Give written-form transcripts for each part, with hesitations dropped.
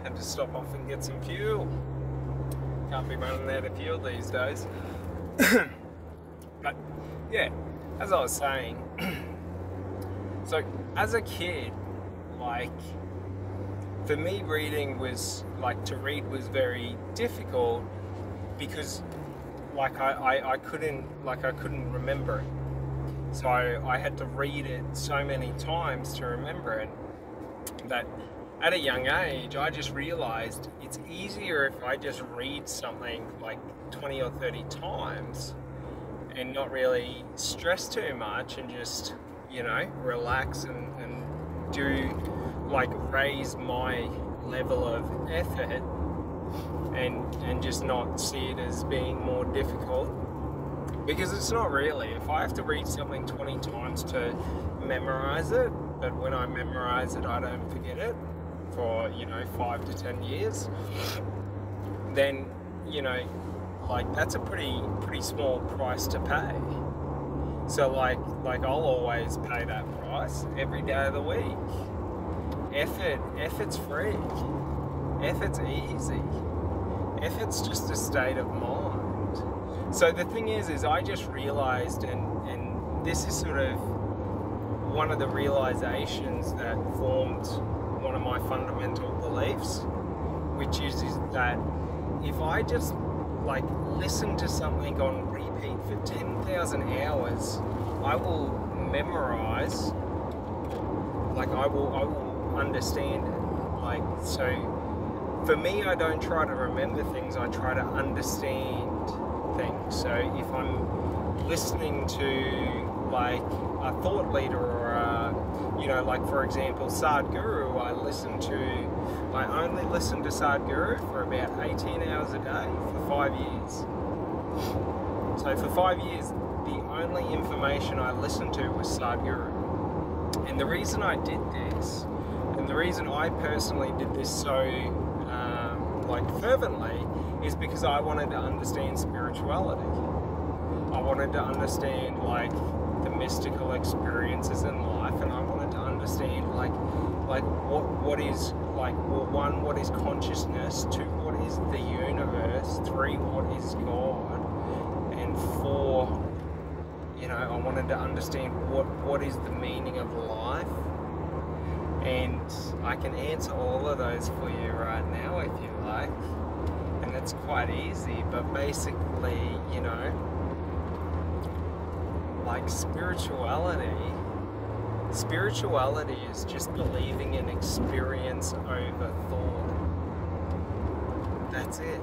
Had to stop off and get some fuel. Can't be running out of fuel these days. But yeah, as I was saying, so as a kid, like, for me reading was, like, to read was very difficult because, like, I couldn't remember it. So I had to read it so many times to remember it that at a young age I just realized it's easier if I just read something like 20 or 30 times and not really stress too much and just, you know, relax and do, like, raise my level of effort and just not see it as being more difficult. Because it's not really. If I have to read something 20 times to memorize it, but when I memorize it I don't forget it for, you know, 5 to 10 years, then, you know, like, that's a pretty small price to pay. So like I'll always pay that price every day of the week. Effort's free. Effort's easy. Effort's just a state of mind. So the thing is I just realized, and this is sort of one of the realizations that formed one of my fundamental beliefs, which is that if I just, like, listen to something on repeat for 10,000 hours, I will memorize, like, I will understand it. Like, so for me, I don't try to remember things, I try to understand things. So if I'm listening to, like, a thought leader or you know, like, for example, Sadhguru, I only listen to Sadhguru for about 18 hours a day for 5 years. So for 5 years, the only information I listened to was Sadhguru. And the reason I did this, and the reason I personally did this so like, fervently, is because I wanted to understand spirituality. I wanted to understand, like, the mystical experiences in life, and I wanted to understand, like what is, like, well, 1, what is consciousness, 2, what is the universe, 3, what is God, and 4, you know, I wanted to understand what is the meaning of life. And I can answer all of those for you right now if you like, and it's quite easy. But basically, you know, like, spirituality is just believing in experience over thought. That's it.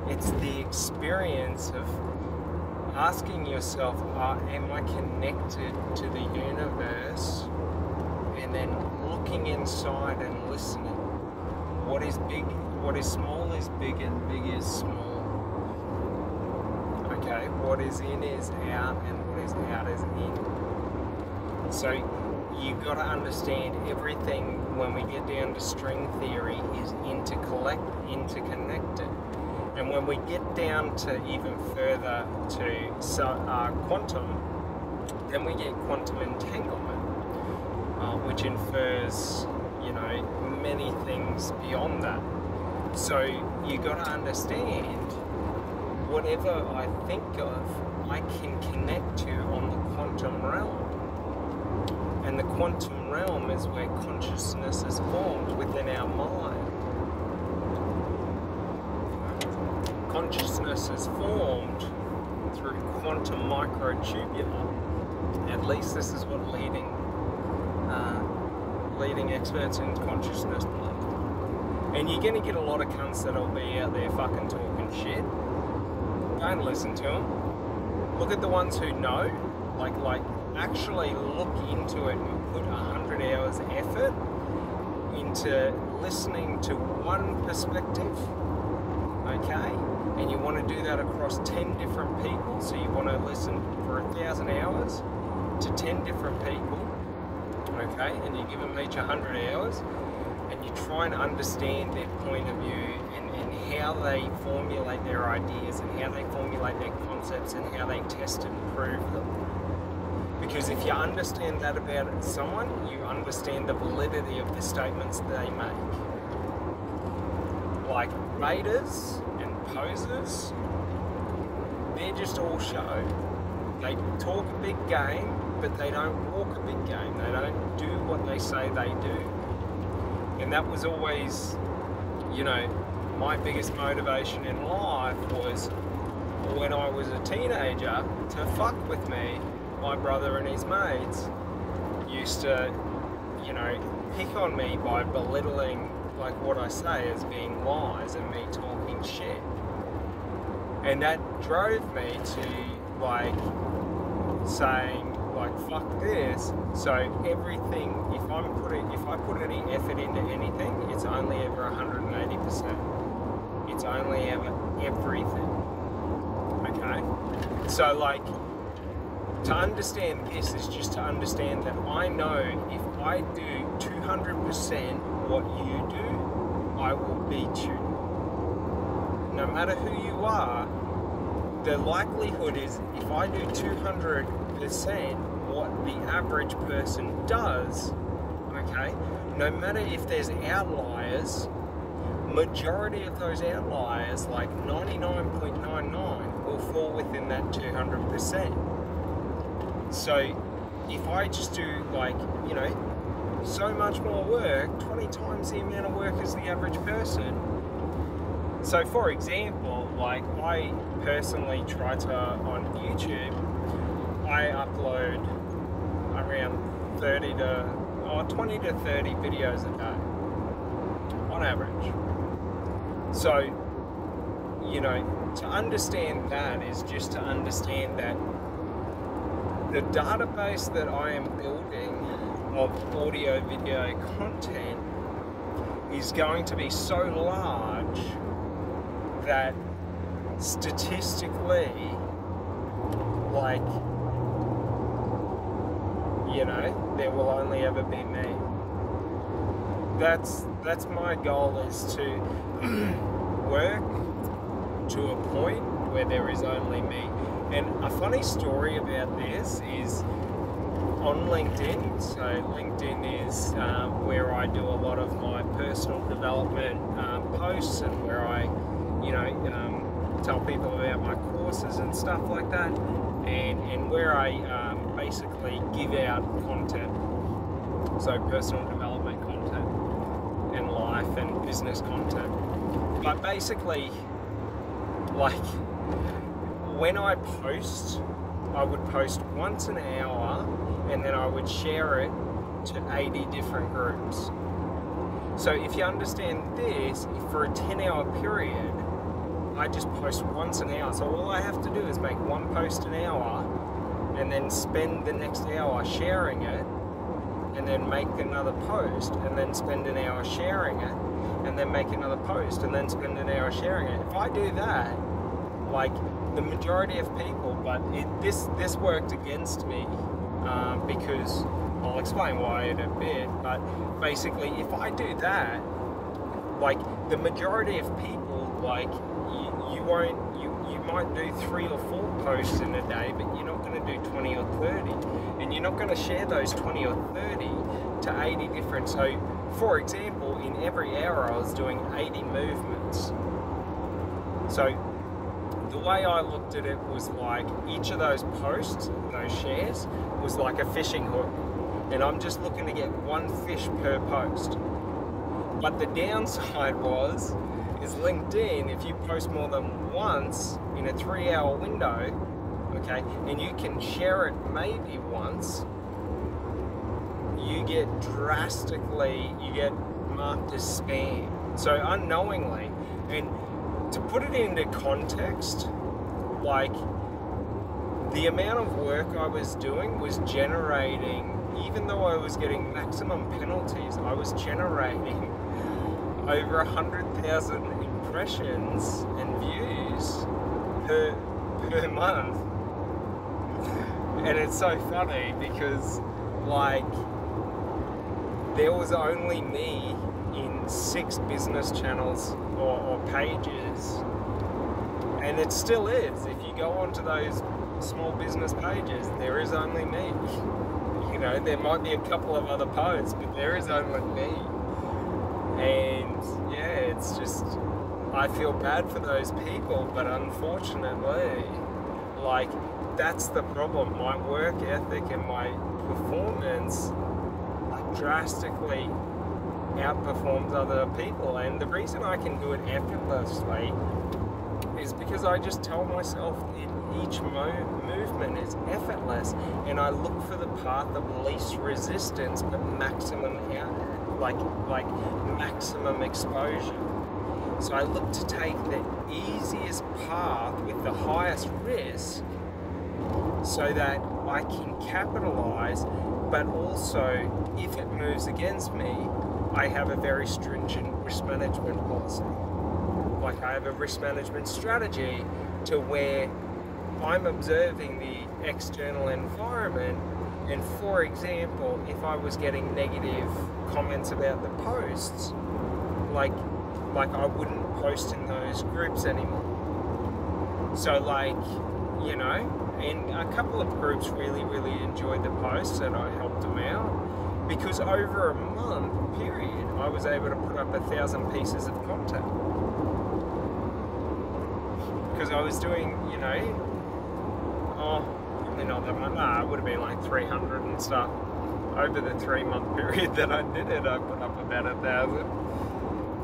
It's the experience of asking yourself, am I connected to the universe? And then looking inside and listening. What is big, what is small is big, and big is small. Okay, what is in is out, and what is out is in. So you've got to understand everything, when we get down to string theory, is interconnected. And when we get down to even further to quantum, then we get quantum entanglement. Which infers, you know, many things beyond that. So you got to understand, whatever I think of, I can connect to on the quantum realm. And the quantum realm is where consciousness is formed within our mind. Consciousness is formed through quantum microtubule. At least this is what leading experts in consciousness believe. And you're going to get a lot of cunts that'll be out there fucking talking shit. Don't listen to them. Look at the ones who know. Like actually look into it and put 100 hours effort into listening to one perspective. Okay? And you want to do that across 10 different people. So you want to listen for 1,000 hours to 10 different people. Okay, and you give them each 100 hours, and you try and understand their point of view and how they formulate their ideas and how they formulate their concepts and how they test and prove them. Because if you understand that about someone, you understand the validity of the statements they make. like baiters and posers, they're just all show. They talk a big game, but they don't walk a big game. They don't do what they say they do. And that was always, you know, my biggest motivation in life was when I was a teenager to fuck with me. My brother and his mates used to, you know, pick on me by belittling like what I say as being lies and me talking shit. And that drove me to like saying like fuck this. So everything, if I put any effort into anything, it's only ever 180%. It's only ever everything. Okay? So like, to understand this is just to understand that I know if I do 200% what you do, I will beat you. No matter who you are, the likelihood is if I do 200% what the average person does, okay, no matter if there's outliers, majority of those outliers, like 99.99, will fall within that 200%. So if I just do like, you know, so much more work, 20 times the amount of work as the average person. So for example, like I personally try to, on YouTube, I upload around 20 to 30 videos a day, on average. So, you know, to understand that is just to understand that the database that I am building of audio video content is going to be so large that statistically, like, you know, there will only ever be me. That's my goal, is to work to a point where there is only me. And a funny story about this is on LinkedIn. So LinkedIn is where I do a lot of my personal development posts, and where I, you know, tell people about my courses and stuff like that, and where I basically give out content. So personal development content and life and business content. But basically, like, when I post, I would post once an hour, and then I would share it to 80 different groups. So if you understand this, for a 10-hour period, I just post once an hour. So all I have to do is make one post an hour, and then spend the next hour sharing it, and then make another post, and then spend an hour sharing it, and then make another post, and then spend an hour sharing it. If I do that, like the majority of people, but this worked against me because I'll explain why in a bit. But basically, if I do that, like the majority of people, like you might do 3 or 4 posts in a day, but you're not going to do 20 or 30, and you're not going to share those 20 or 30 to 80 different. So for example, in every hour I was doing 80 movements. So the way I looked at it was like each of those posts, those shares, was like a fishing hook, and I'm just looking to get one fish per post. But the downside is LinkedIn, if you post more than once in a 3-hour window, okay, and you can share it maybe once, you get marked as spam. So unknowingly, and to put it into context, like the amount of work I was doing was generating, even though I was getting maximum penalties, I was generating over 100,000 impressions and views per month. And it's so funny because, like, there was only me in 6 business channels or pages, and it still is. If you go onto those small business pages, there is only me. You know, there might be a couple of other posts, but there is only me. And yeah, it's just, I feel bad for those people, but unfortunately, like, that's the problem. My work ethic and my performance, like, drastically outperforms other people, and the reason I can do it effortlessly is because I just tell myself each movement is effortless, and I look for the path of least resistance but maximum like maximum exposure. So I look to take the easiest path with the highest risk so that I can capitalize, but also if it moves against me, I have a very stringent risk management policy. Like, I have a risk management strategy to where I'm observing the external environment, and for example, if I was getting negative comments about the posts, like I wouldn't post in those groups anymore. So, like, you know, and a couple of groups really enjoyed the posts and I helped them out, because over a month period I was able to put up 1,000 pieces of content, because I was doing, you know, probably not that much, it would have been like 300 and stuff. Over the 3-month period that I did it, I put up about 1,000.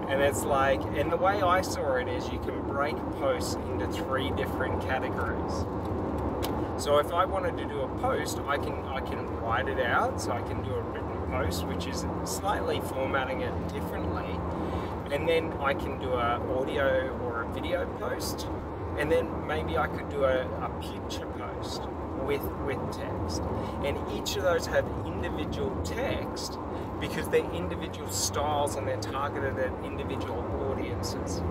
And it's like, and the way I saw it is you can break posts into 3 different categories. So if I wanted to do a post, I can write it out, so I can do a written post, which is slightly formatting it differently. And then I can do an audio or a video post. And then maybe I could do a picture post with text. And each of those have individual text because they're individual styles and they're targeted at individual audiences.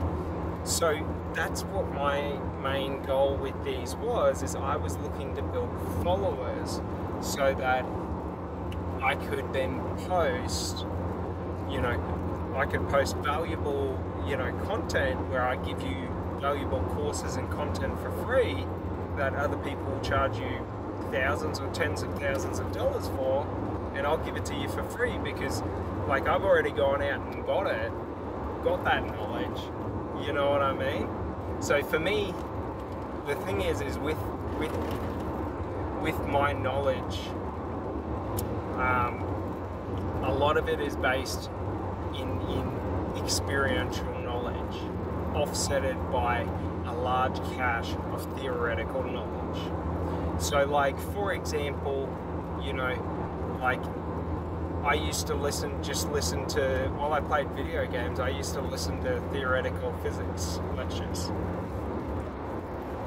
So that's what my main goal with these was, is I was looking to build followers so that I could then post, you know, I could post valuable, you know, content where I give you valuable courses and content for free that other people will charge you thousands or tens of thousands of dollars for, and I'll give it to you for free because, like, I've already gone out and got that knowledge, you know what I mean? So for me, the thing is with my knowledge, a lot of it is based in experiential knowledge, offsetted by a large cache of theoretical knowledge. So, like, for example, you know, like, I used to listen to, while I played video games, I used to listen to theoretical physics lectures.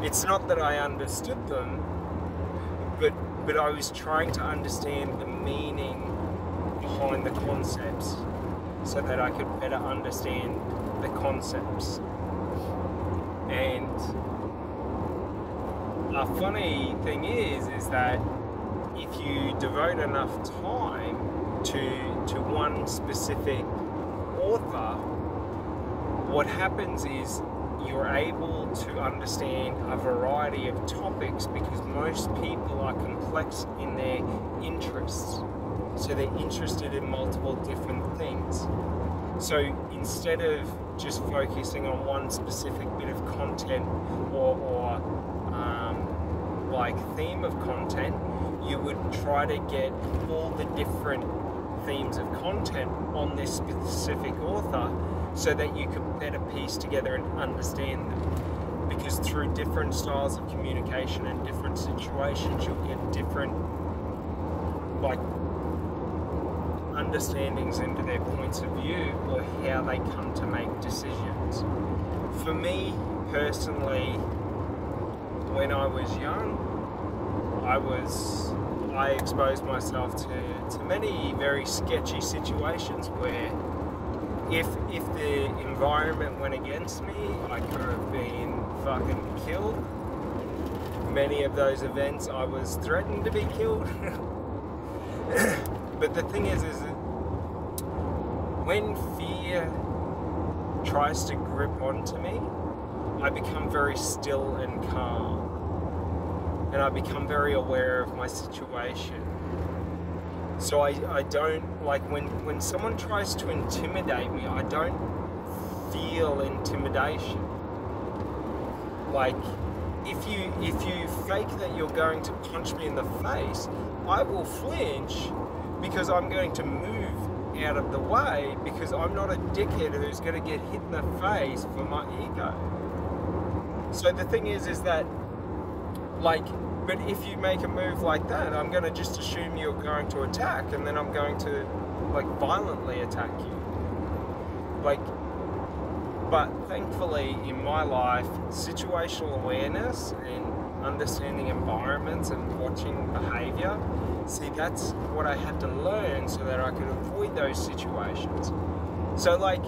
It's not that I understood them, but I was trying to understand the meaning behind the concepts so that I could better understand the concepts. And a funny thing is that if you devote enough time to one specific author, what happens is you're able to understand a variety of topics, because most people are complex in their interests. So they're interested in multiple different things. So instead of just focusing on one specific bit of content or like theme of content, you would try to get all the different themes of content on this specific author so that you could better piece together and understand them. Because through different styles of communication and different situations, you'll get different, like, understandings into their points of view or how they come to make decisions. For me personally, when I was young, I exposed myself to many very sketchy situations where if the environment went against me, I could have been fucking killed. Many of those events I was threatened to be killed. But the thing is that when fear tries to grip onto me, I become very still and calm. And I become very aware of my situation. So I don't, like, when someone tries to intimidate me, I don't feel intimidation. Like, if you fake that you're going to punch me in the face, I will flinch because I'm going to move out of the way, because I'm not a dickhead who's going to get hit in the face for my ego. So the thing is that, like, but if you make a move like that, I'm going to just assume you're going to attack, and then I'm going to, like, violently attack you. Like, but thankfully in my life, situational awareness and understanding environments and watching behavior, see, that's what I had to learn so that I could avoid those situations. So, like,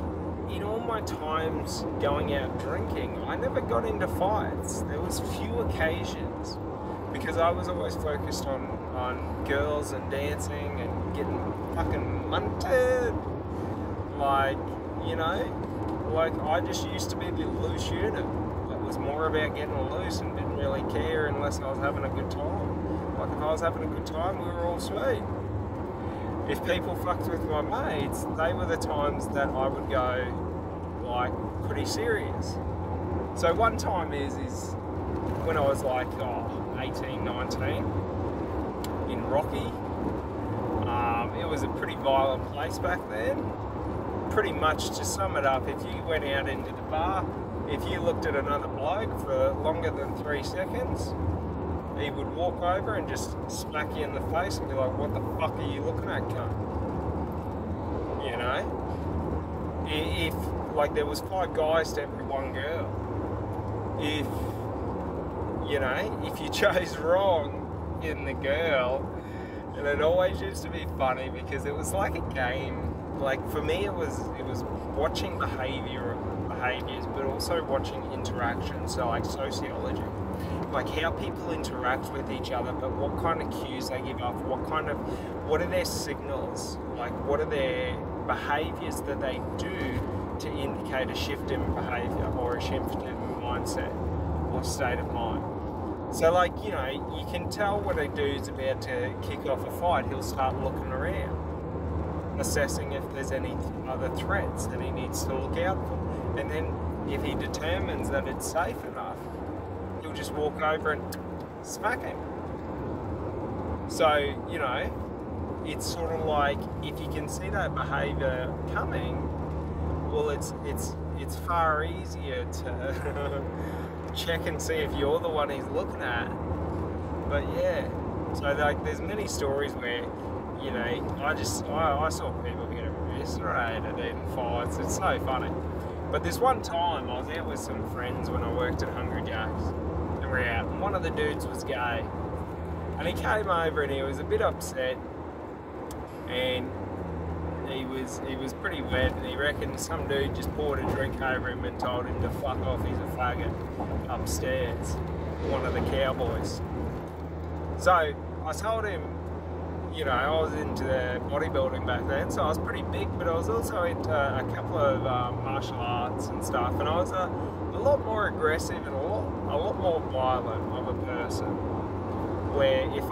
in all my times going out drinking, I never got into fights. There was few occasions, because I was always focused on girls and dancing and getting fucking munted. Like, you know, like, I just used to be the loose unit. It was more about getting loose and didn't really care unless I was having a good time. Like, if I was having a good time, we were all sweet. If people fucked with my mates, they were the times that I would go, like, pretty serious. So one time is when I was like 18, 19 in Rocky. It was a pretty violent place back then. Pretty much, to sum it up, if you went out into the bar, if you looked at another bloke for longer than 3 seconds, he would walk over and just smack you in the face and be like, what the fuck are you looking at, cunt? You know? If, like, there was 5 guys to every 1 girl. If, you know, if you chose wrong in the girl, and it always used to be funny because it was like a game. Like, for me, it was watching behaviors, but also watching interaction. So, like, sociology, like how people interact with each other, but what kind of cues they give off, what are their signals, like what are their behaviors that they do to indicate a shift in behavior or a shift in mindset or state of mind. So, like, you know, you can tell when a dude's about to kick off a fight, he'll start looking around, assessing if there's any other threats that he needs to look out for. And then if he determines that it's safe enough, he'll just walk over and smack him. So, you know, it's sort of like, if you can see that behavior coming, well, it's far easier to check and see if you're the one he's looking at. But yeah, so, like, there's many stories where, you know, I saw people get eviscerated in fights. It's so funny. But this one time, I was out with some friends when I worked at Hungry Jack's, and we were out, and one of the dudes was gay, and he came over and he was a bit upset, and he was pretty wet, and he reckoned some dude just poured a drink over him and told him to fuck off, he's a faggot, upstairs, one of the cowboys. So I told him, you know, I was into bodybuilding back then, so I was pretty big, but I was also into a couple of martial arts and stuff, and I was a lot more aggressive and a lot more violent of a person. Where if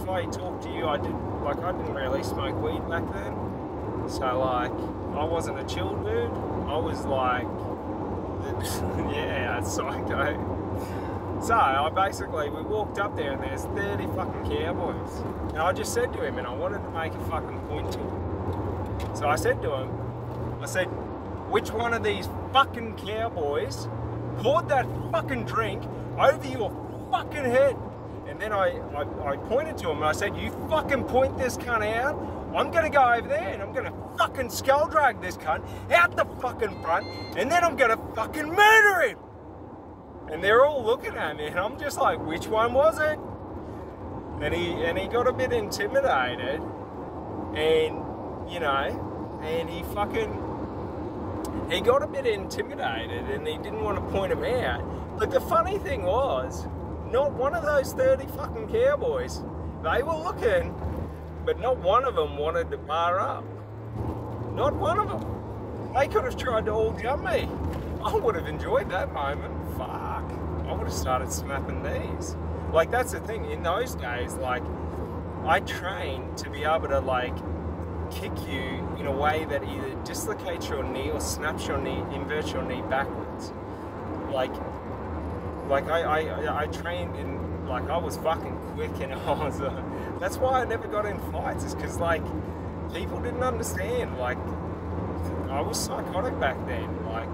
I talked to you, I didn't really smoke weed back then, so, like, I wasn't a chill dude. I was like, yeah, psycho. So we walked up there and there's 30 fucking cowboys. And I just said to him, and I wanted to make a fucking point to him. So I said to him, which one of these fucking cowboys poured that fucking drink over your fucking head? And then I pointed to him and I said, you fucking point this cunt out, I'm gonna go over there and I'm gonna fucking skull drag this cunt out the fucking front, and then I'm gonna fucking murder him. And they're all looking at me, and I'm just like, which one was it? And he got a bit intimidated, and, you know, and he got a bit intimidated, and he didn't want to point him out. But the funny thing was, not one of those 30 fucking cowboys, they were looking, but not one of them wanted to bar up. Not one of them. They could have tried to all jump me. I would have enjoyed that moment. Fuck. I would have started snapping knees. Like, that's the thing. In those days, like, I train to be able to like kick you in a way that either dislocates your knee or snaps your knee, inverts your knee backwards. Like I trained in, like, I was fucking quick, and I was that's why I never got in fights, is because like people didn't understand. Like, I was psychotic back then. Like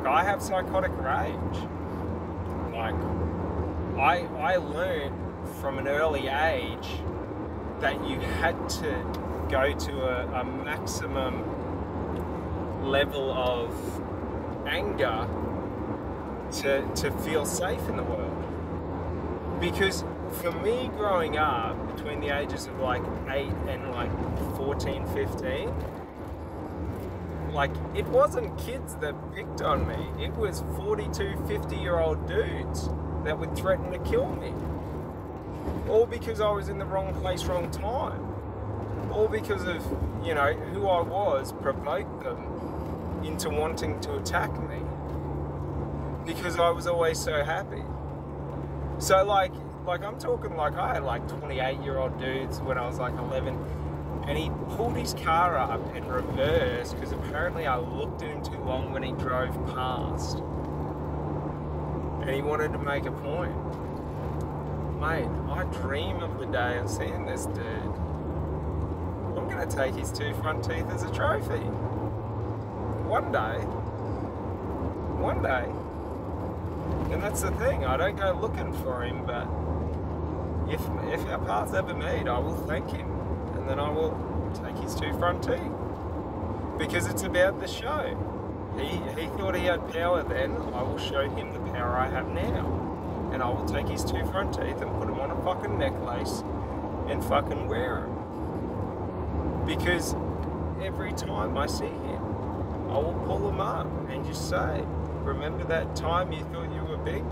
I have psychotic rage. Like I learned from an early age that you had to go to a maximum level of anger to feel safe in the world. Because for me, growing up between the ages of like 8 and like 14, 15, like, it wasn't kids that picked on me. It was 42, 50-year-old dudes that would threaten to kill me. All because I was in the wrong place, wrong time. All because of, you know, who I was provoked them into wanting to attack me. Because I was always so happy. So like I'm talking, like, I had like 28-year-old dudes when I was like 11, and he pulled his car up in reverse because apparently I looked at him too long when he drove past. And he wanted to make a point. Mate, I dream of the day of seeing this dude. I'm gonna take his 2 front teeth as a trophy. One day. One day. And that's the thing, I don't go looking for him, but if our paths ever meet, I will thank him, and then I will take his 2 front teeth. Because it's about the show. He thought he had power then, I will show him the power I have now. And I will take his 2 front teeth and put them on a fucking necklace and fucking wear them. Because every time I see him, I will pull him up and just say, remember that time you thought you were big?